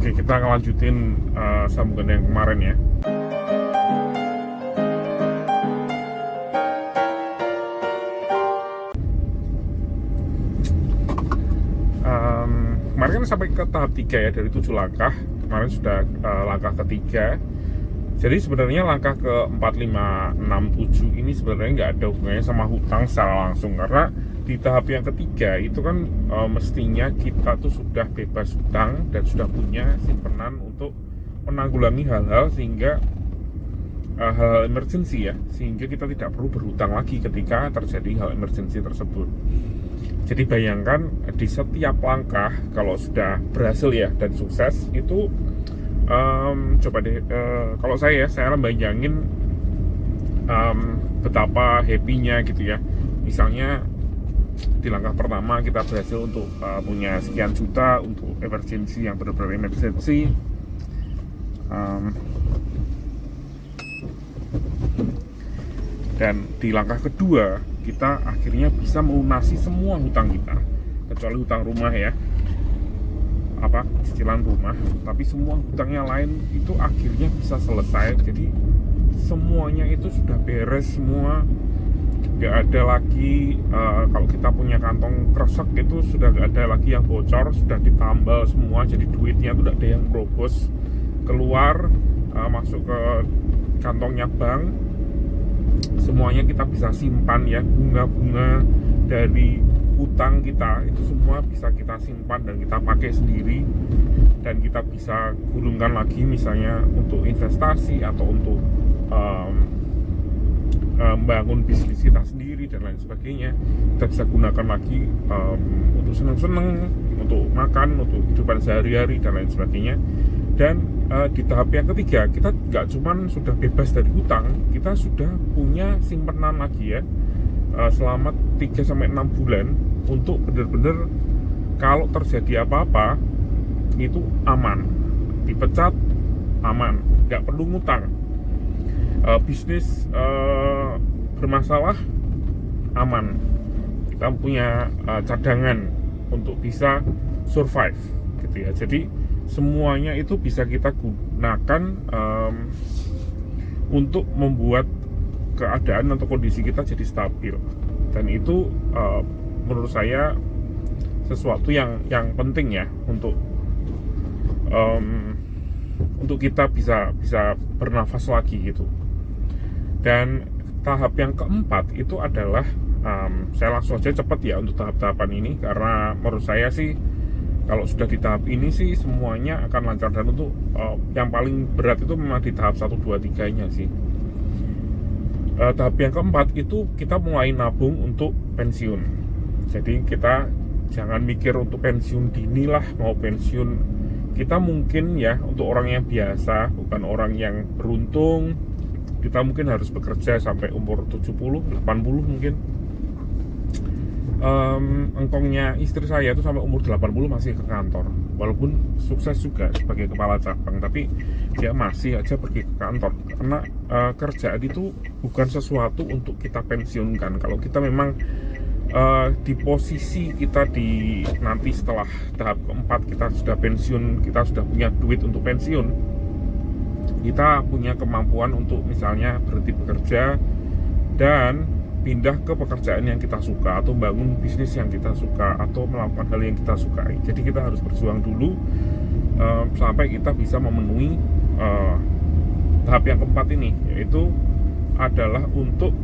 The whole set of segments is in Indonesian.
Oke, kita ngelanjutin sambungan yang kemarin ya. Kemarin kan sampai ke tahap 3 ya, dari 7 langkah. Kemarin sudah langkah ketiga. Jadi sebenarnya langkah ke 4, 5, 6, 7 ini sebenarnya nggak ada hubungannya sama hutang secara langsung. Karena di tahap yang ketiga itu kan mestinya kita tuh sudah bebas hutang dan sudah punya simpanan untuk menanggulangi hal-hal sehingga hal-hal emergency ya, sehingga kita tidak perlu berhutang lagi ketika terjadi hal emergency tersebut. Jadi bayangkan di setiap langkah kalau sudah berhasil ya dan sukses itu coba deh kalau saya bayangin betapa happy-nya gitu ya. Misalnya di langkah pertama kita berhasil untuk punya sekian juta untuk emergency yang benar-benar emergency. Dan di langkah kedua kita akhirnya bisa melunasi semua hutang kita, kecuali hutang rumah ya, cicilan rumah, tapi semua hutangnya lain itu akhirnya bisa selesai. Jadi semuanya itu sudah beres semua, nggak ada lagi kalau kita punya kantong kresek itu sudah nggak ada lagi yang bocor, sudah ditambal semua, jadi duitnya itu tidak ada yang berobos keluar masuk ke kantongnya bank. Semuanya kita bisa simpan ya, bunga-bunga dari hutang kita itu semua bisa kita simpan dan kita pakai sendiri, dan kita bisa gulungkan lagi misalnya untuk investasi atau untuk membangun bisnis kita sendiri dan lain sebagainya. Kita bisa gunakan lagi untuk seneng-seneng, untuk makan, untuk kehidupan sehari-hari dan lain sebagainya. Dan di tahap yang ketiga kita nggak cuman sudah bebas dari hutang, kita sudah punya simpanan lagi ya selama 3-6 bulan untuk benar-benar kalau terjadi apa-apa itu aman, dipecat aman, nggak perlu ngutang, bisnis bermasalah aman, kita punya cadangan untuk bisa survive gitu ya. Jadi semuanya itu bisa kita gunakan untuk membuat keadaan atau kondisi kita jadi stabil, dan itu menurut saya sesuatu yang penting ya untuk kita bisa bernafas lagi gitu. Dan tahap yang keempat itu adalah saya langsung aja cepat ya untuk tahap-tahapan ini, karena menurut saya sih kalau sudah di tahap ini sih semuanya akan lancar. Dan untuk yang paling berat itu memang di tahap 1, 2, 3 nya sih. Tahap yang keempat itu kita mulai nabung untuk pensiun. Jadi kita jangan mikir untuk pensiun dini lah, mau pensiun kita mungkin ya untuk orang yang biasa, bukan orang yang beruntung, kita mungkin harus bekerja sampai umur 70, 80 mungkin. Engkongnya istri saya itu sampai umur 80 masih ke kantor, walaupun sukses juga sebagai kepala cabang, tapi dia masih aja pergi ke kantor karena kerjaan itu bukan sesuatu untuk kita pensiunkan. Kalau kita memang di posisi kita di nanti setelah tahap keempat kita sudah pensiun, kita sudah punya duit untuk pensiun, kita punya kemampuan untuk misalnya berhenti bekerja dan pindah ke pekerjaan yang kita suka, atau bangun bisnis yang kita suka, atau melakukan hal yang kita sukai. Jadi kita harus berjuang dulu sampai kita bisa memenuhi tahap yang keempat ini, yaitu adalah untuk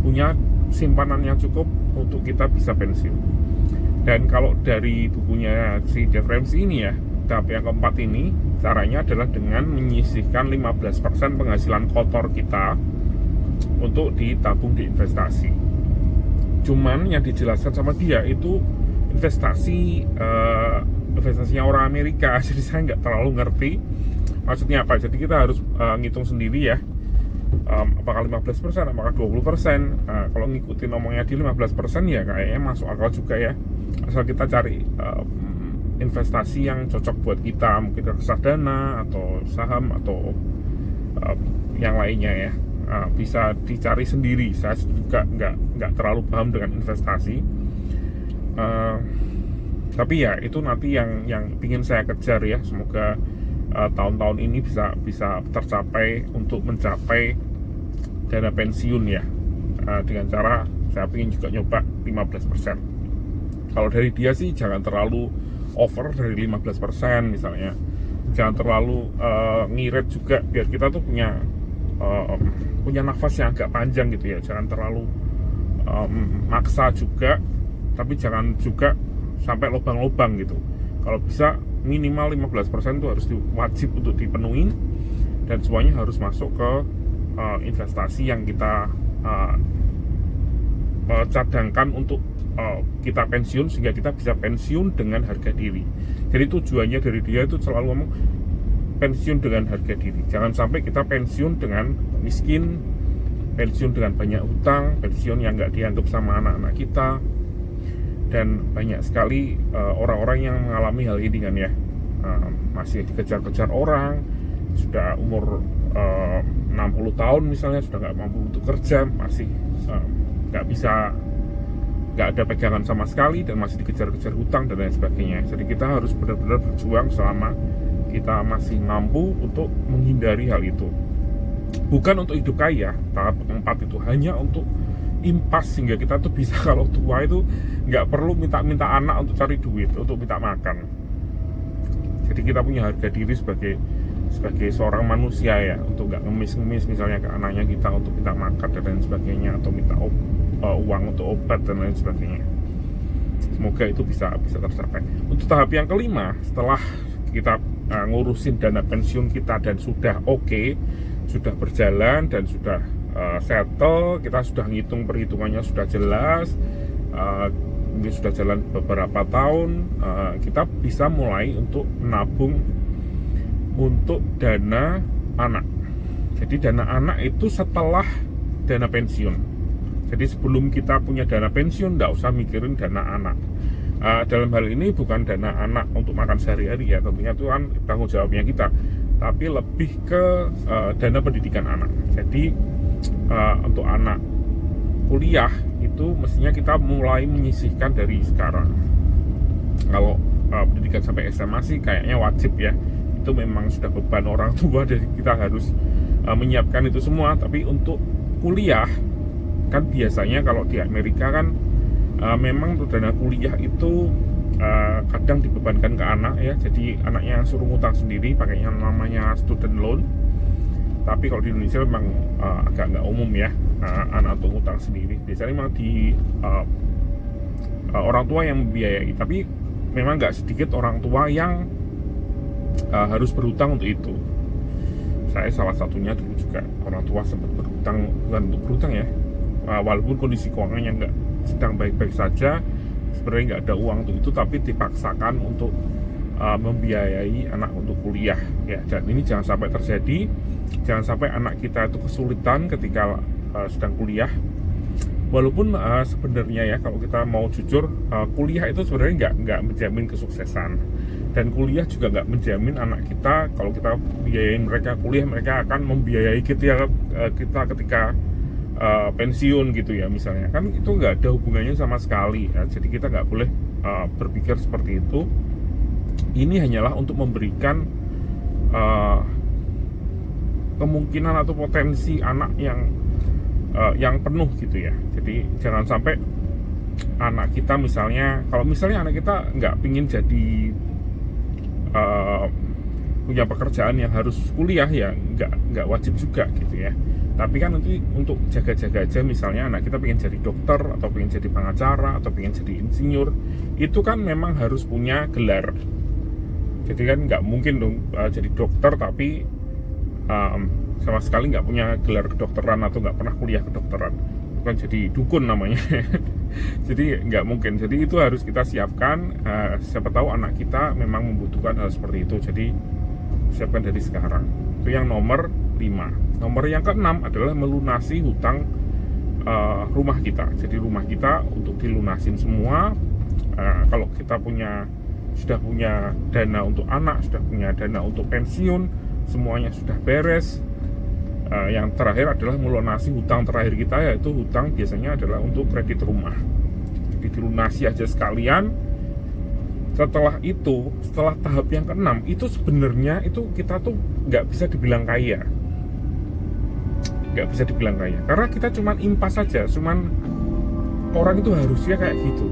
punya simpanan yang cukup untuk kita bisa pensiun. Dan kalau dari bukunya si Dave Ramsey ini ya, tahap yang keempat ini caranya adalah dengan menyisihkan 15% penghasilan kotor kita untuk ditabung di investasi. Cuman yang dijelaskan sama dia itu investasinya orang Amerika, jadi saya nggak terlalu ngerti maksudnya apa. Jadi kita harus ngitung sendiri ya, apakah 15%, apakah 20%. Kalau ngikutin omongnya di 15% ya kayaknya masuk akal juga ya, asal kita cari investasi yang cocok buat kita, mungkin reksadana atau saham atau yang lainnya ya. Bisa dicari sendiri. Saya juga nggak terlalu paham dengan investasi. Tapi ya itu nanti yang ingin saya kejar ya, semoga tahun-tahun ini bisa tercapai untuk mencapai dana pensiun ya, dengan cara saya ingin juga nyoba 15%. Kalau dari dia sih jangan terlalu over dari 15% misalnya, jangan terlalu ngirit juga, biar kita tuh punya nafas yang agak panjang gitu ya, jangan terlalu maksa juga, tapi jangan juga sampai lubang-lubang gitu. Kalau bisa minimal 15% itu harus wajib untuk dipenuhi, dan semuanya harus masuk ke investasi yang kita cadangkan untuk kita pensiun, sehingga kita bisa pensiun dengan harga diri. Jadi tujuannya dari dia itu selalu ngomong pensiun dengan harga diri. Jangan sampai kita pensiun dengan miskin, pensiun dengan banyak hutang, pensiun yang nggak dianggap sama anak-anak kita. Dan banyak sekali orang-orang yang mengalami hal ini kan ya, masih dikejar-kejar orang, sudah umur 60 tahun misalnya, sudah nggak mampu untuk kerja, masih nggak ada pegangan sama sekali, dan masih dikejar-kejar hutang dan lain sebagainya. Jadi kita harus benar-benar berjuang selama kita masih mampu untuk menghindari hal itu. Bukan untuk hidup kaya, tahap keempat itu hanya untuk impas, sehingga kita tuh bisa kalau tua itu nggak perlu minta anak untuk cari duit, untuk minta makan. Jadi kita punya harga diri sebagai seorang manusia ya, untuk nggak ngemis misalnya ke anaknya kita untuk minta makan dan lain sebagainya, atau minta uang untuk obat dan lain sebagainya. Semoga itu bisa tercapai. Untuk tahap yang kelima, setelah kita ngurusin dana pensiun kita dan sudah oke, sudah berjalan dan sudah settle, kita sudah ngitung perhitungannya sudah jelas, ini sudah jalan beberapa tahun, kita bisa mulai untuk menabung untuk dana anak. Jadi dana anak itu setelah dana pensiun. Jadi sebelum kita punya dana pensiun, nggak usah mikirin dana anak. Dalam hal ini bukan dana anak untuk makan sehari-hari ya, tentunya itu kan tanggung jawabnya kita, tapi lebih ke dana pendidikan anak. Jadi untuk anak kuliah itu mestinya kita mulai menyisihkan dari sekarang. Kalau pendidikan sampai SMA sih kayaknya wajib ya, itu memang sudah beban orang tua, jadi kita harus menyiapkan itu semua. Tapi untuk kuliah kan biasanya kalau di Amerika kan memang untuk dana kuliah itu kadang dibebankan ke anak ya, jadi anaknya suruh ngutang sendiri pakai yang namanya student loan. Tapi kalau di Indonesia memang agak nggak umum ya, anak untuk ngutang sendiri. Biasanya memang di orang tua yang membiayai, tapi memang nggak sedikit orang tua yang harus berhutang untuk itu. Saya salah satunya dulu juga, orang tua sempat berhutang, bukan untuk berhutang ya, walaupun kondisi keuangannya nggak sedang baik-baik saja, sebenarnya nggak ada uang untuk itu, tapi dipaksakan untuk membiayai anak untuk kuliah ya. Dan ini jangan sampai terjadi, jangan sampai anak kita itu kesulitan ketika sedang kuliah. Walaupun sebenarnya ya, kalau kita mau jujur, kuliah itu sebenarnya nggak menjamin kesuksesan, dan kuliah juga nggak menjamin anak kita, kalau kita biayain mereka kuliah, mereka akan membiayai kita ketika pensiun gitu ya misalnya, kan itu nggak ada hubungannya sama sekali ya. Jadi kita nggak boleh berpikir seperti itu. Ini hanyalah untuk memberikan kemungkinan atau potensi anak yang penuh gitu ya. Jadi jangan sampai anak kita misalnya, kalau misalnya anak kita nggak pingin jadi punya pekerjaan yang harus kuliah ya, nggak wajib juga gitu ya. Tapi kan nanti untuk jaga-jaga aja, misalnya anak kita pengen jadi dokter, atau pengen jadi pengacara, atau pengen jadi insinyur, itu kan memang harus punya gelar. Jadi kan nggak mungkin dong jadi dokter tapi sama sekali nggak punya gelar kedokteran, atau nggak pernah kuliah kedokteran, bukan jadi dukun namanya. Jadi nggak mungkin. Jadi itu harus kita siapkan. Siapa tahu anak kita memang membutuhkan hal seperti itu, jadi siapkan dari sekarang. Itu yang nomor 5. Nomor yang ke-6 adalah melunasi hutang rumah kita. Jadi rumah kita untuk dilunasin semua. Kalau kita sudah punya dana untuk anak, sudah punya dana untuk pensiun, semuanya sudah beres. Yang terakhir adalah melunasi hutang terakhir kita, yaitu hutang biasanya adalah untuk kredit rumah. Jadi dilunasi aja sekalian. setelah tahap yang keenam itu sebenarnya itu kita tuh nggak bisa dibilang kaya, karena kita cuman impas saja, cuman orang itu harusnya kayak gitu.